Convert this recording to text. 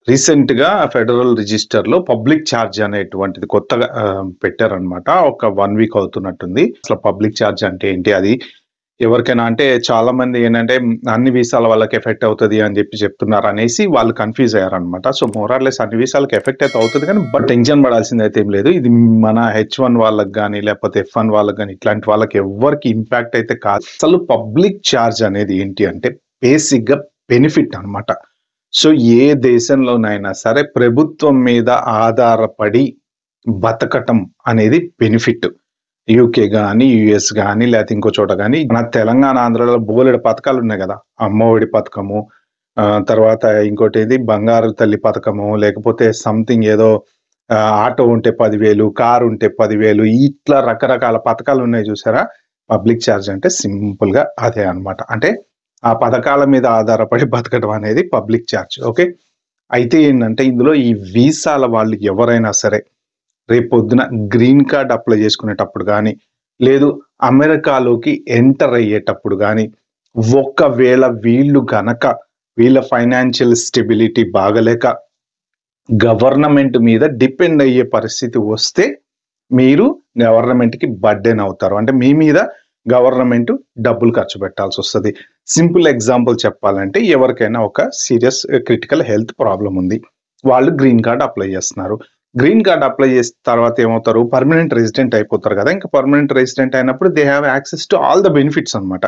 Recent గా federal register లో public charge అనేటువంటిది కొత్తగా పెట్టారనమాట. ఒక 1 వీక్ అవుతున్నట్టుంది. అసలు పబ్లిక్ ఛార్జ్ అంటే ఏంటి? అది ఎవరికైనా అంటే చాలా మంది ఏంటంటే అన్ని వీసాల వాళ్ళకి ఎఫెక్ట్ అవుతది అని చెప్తున్నారు అనేసి వాళ్ళు కన్‌ఫ్యూజ్ అయ్యారనమాట. సో, మోర్ ఆర్ లెస్ అన్ని వీసాలకి ఎఫెక్ట్ అయితే అవుతది కానీ బట్ టెన్షన్ పడాల్సిందయితే ఏం లేదు. ఇది మన H1 వాళ్ళకి గాని, లేకపోతే F1 వాళ్ళకి గాని ఇట్లాంటి వాళ్ళకి ఎవ్వరికి ఇంపాక్ట్ అయితే కాదు. అసలు పబ్లిక్ ఛార్జ్ అనేది ఏంటి అంటే బేసిక్‌గా బెనిఫిట్ అనమాట. సో, ఏ దేశంలోనైనా సరే ప్రభుత్వం మీద ఆధారపడి బతకటం అనేది బెనిఫిట్. యూకే గాని, యూఎస్ గాని లేతే ఇంకో చోట గాని మన తెలంగాణ, ఆంధ్రాలో బోలెడు పథకాలున్నాయి గదా! అమ్మఒడి పథకము, తర్వాత ఇంకోటేది బంగారు తల్లి పథకము, లేకపోతే సంథింగ్ ఏదో ఆటో ఉంటే 10,000, కారు ఉంటే 10,000 ఇట్లా రకరకాల పథకాలున్నాయి చూసారా? పబ్లిక్ ఛార్జ్ అంటే సింపుల్‌గా అదే అన్నమాట. అంటే ఆ పథకాల మీద ఆధారపడి బతకడం అనేది పబ్లిక్ ఛార్జ్. ఓకే. అయితే ఏంటంటే ఇందులో ఈ వీసాల వాళ్ళు ఎవరైనా సరే రేపొద్దున గ్రీన్ కార్డ్ అప్లై చేసుకునేటప్పుడు గాని, లేదు అమెరికాలోకి ఎంటర్ అయ్యేటప్పుడు గాని, ఒకవేళ వీళ్ళు గనక వీళ్ళ ఫైనాన్షియల్ స్టెబిలిటీ బాగలేక గవర్నమెంట్ మీద డిపెండ్ అయ్యే పరిస్థితి వస్తే మీరు గవర్నమెంట్‌కి బర్డెన్ అవుతారు. అంటే మీ మీద గవర్నమెంట్ డబ్బులు ఖర్చు పెట్టాల్సొస్తది. సింపుల్ ఎగ్జాంపుల్ చెప్పాలంటే ఎవరికైనా ఒక సీరియస్ క్రిటికల్ హెల్త్ ప్రాబ్లమ్ ఉంది. వాళ్ళు గ్రీన్ కార్డ్ అప్లై చేస్తున్నారు. గ్రీన్ కార్డ్ అప్లై చేసిన తర్వాత ఏమవుతారు? పర్మనెంట్ రెసిడెంట్ అయిపోతారు కదా! ఇంకా పర్మనెంట్ రెసిడెంట్ అయినప్పుడు they have access to all the benefits అన్నమాట.